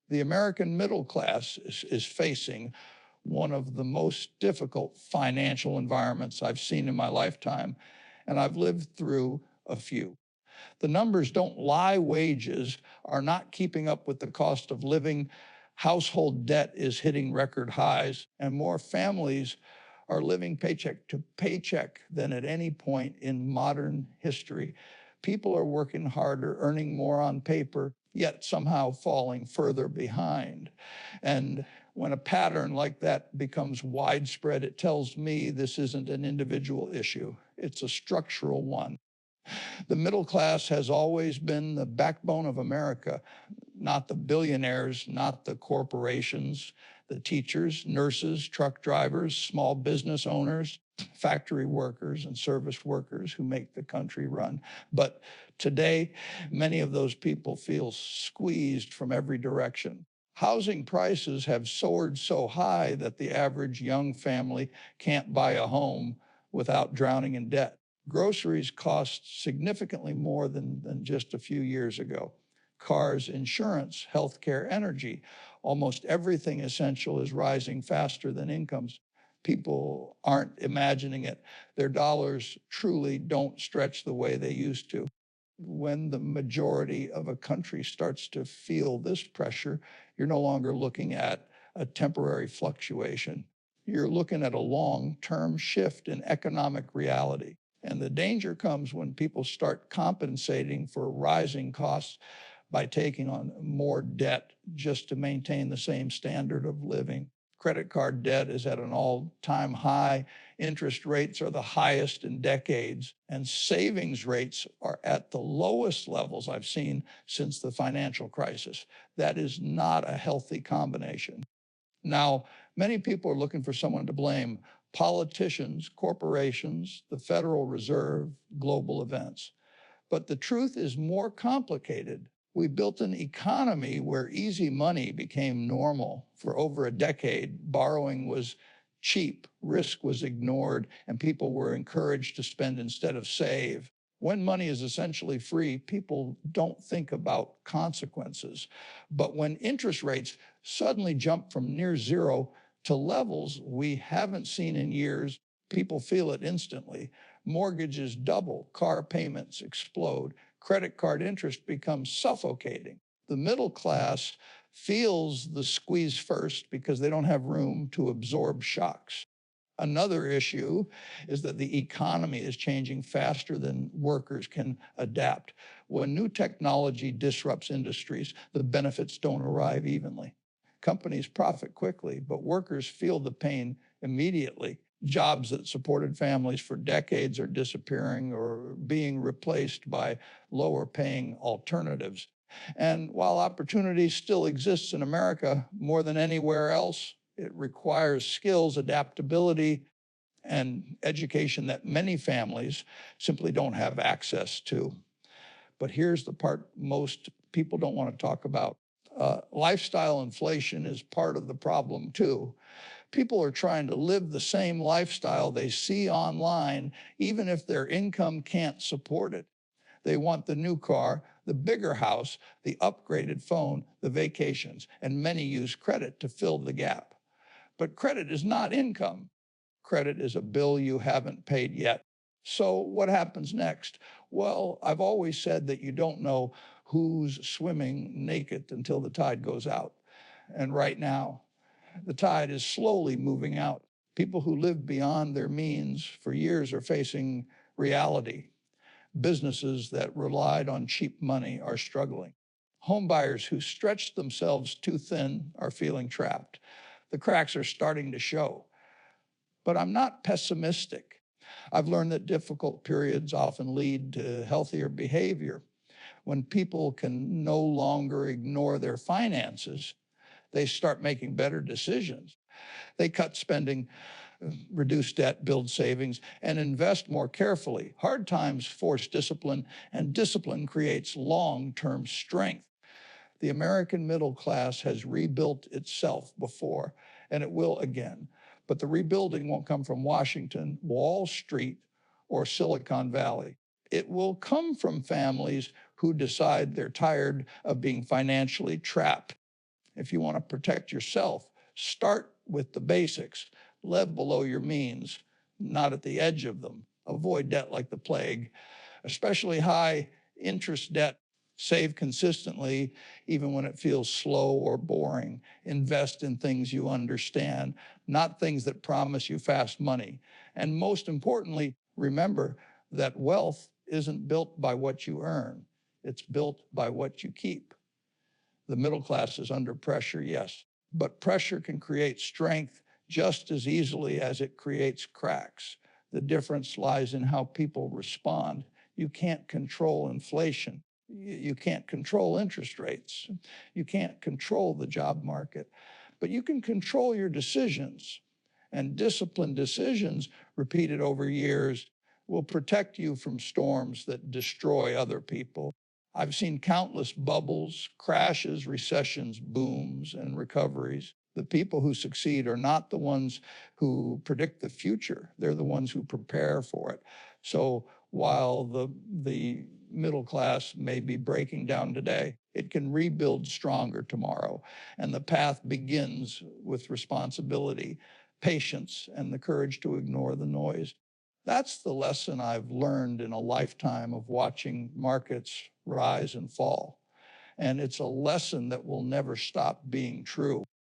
The American middle class is facing one of the most difficult financial environments I've seen in my lifetime, and I've lived through a few. The numbers don't lie. Wages are not keeping up with the cost of living. Household debt is hitting record highs, and more families are living paycheck to paycheck than at any point in modern history. People are working harder, earning more on paper, yet somehow falling further behind. And when a pattern like that becomes widespread, it tells me this isn't an individual issue. It's a structural one. The middle class has always been the backbone of America, not the billionaires, not the corporations, the teachers, nurses, truck drivers, small business owners, factory workers, and service workers who make the country run. But today, many of those people feel squeezed from every direction. Housing prices have soared so high that the average young family can't buy a home without drowning in debt. Groceries cost significantly more than just a few years ago. Cars, insurance, healthcare, energy, almost everything essential is rising faster than incomes. People aren't imagining it. Their dollars truly don't stretch the way they used to. When the majority of a country starts to feel this pressure, you're no longer looking at a temporary fluctuation. You're looking at a long-term shift in economic reality. And the danger comes when people start compensating for rising costs by taking on more debt just to maintain the same standard of living. Credit card debt is at an all-time high. Interest rates are the highest in decades, and savings rates are at the lowest levels I've seen since the financial crisis. That is not a healthy combination. Now, many people are looking for someone to blame: politicians, corporations, the Federal Reserve, global events. But the truth is more complicated. We built an economy where easy money became normal. For over a decade, borrowing was cheap, risk was ignored, and people were encouraged to spend instead of save. When money is essentially free, people don't think about consequences. But when interest rates suddenly jump from near zero to levels we haven't seen in years, people feel it instantly. Mortgages double, car payments explode, credit card interest becomes suffocating. The middle class feels the squeeze first because they don't have room to absorb shocks. Another issue is that the economy is changing faster than workers can adapt. When new technology disrupts industries, the benefits don't arrive evenly. Companies profit quickly, but workers feel the pain immediately. Jobs that supported families for decades are disappearing or being replaced by lower-paying alternatives. And while opportunity still exists in America more than anywhere else, it requires skills, adaptability, and education that many families simply don't have access to. But here's the part most people don't want to talk about. Lifestyle inflation is part of the problem too. People are trying to live the same lifestyle they see online, even if their income can't support it. They want the new car, the bigger house, the upgraded phone, the vacations, and many use credit to fill the gap. But credit is not income. Credit is a bill you haven't paid yet. So what happens next? Well, I've always said that you don't know who's swimming naked until the tide goes out. And right now, the tide is slowly moving out. People who lived beyond their means for years are facing reality. Businesses that relied on cheap money are struggling. Homebuyers who stretched themselves too thin are feeling trapped. The cracks are starting to show. But I'm not pessimistic. I've learned that difficult periods often lead to healthier behavior. When people can no longer ignore their finances, they start making better decisions. They cut spending, reduce debt, build savings, and invest more carefully. Hard times force discipline, and discipline creates long-term strength. The American middle class has rebuilt itself before, and it will again. But the rebuilding won't come from Washington, Wall Street, or Silicon Valley. It will come from families who decide they're tired of being financially trapped. If you want to protect yourself, start with the basics. Live below your means, not at the edge of them. Avoid debt like the plague, especially high interest debt. Save consistently, even when it feels slow or boring. Invest in things you understand, not things that promise you fast money. And most importantly, remember that wealth isn't built by what you earn. It's built by what you keep. The middle class is under pressure, yes, but pressure can create strength just as easily as it creates cracks. The difference lies in how people respond. You can't control inflation. You can't control interest rates. You can't control the job market, but you can control your decisions. And disciplined decisions repeated over years will protect you from storms that destroy other people. I've seen countless bubbles, crashes, recessions, booms, and recoveries. The people who succeed are not the ones who predict the future. They're the ones who prepare for it. So while the middle class may be breaking down today, it can rebuild stronger tomorrow. And the path begins with responsibility, patience, and the courage to ignore the noise. That's the lesson I've learned in a lifetime of watching markets rise and fall. And it's a lesson that will never stop being true.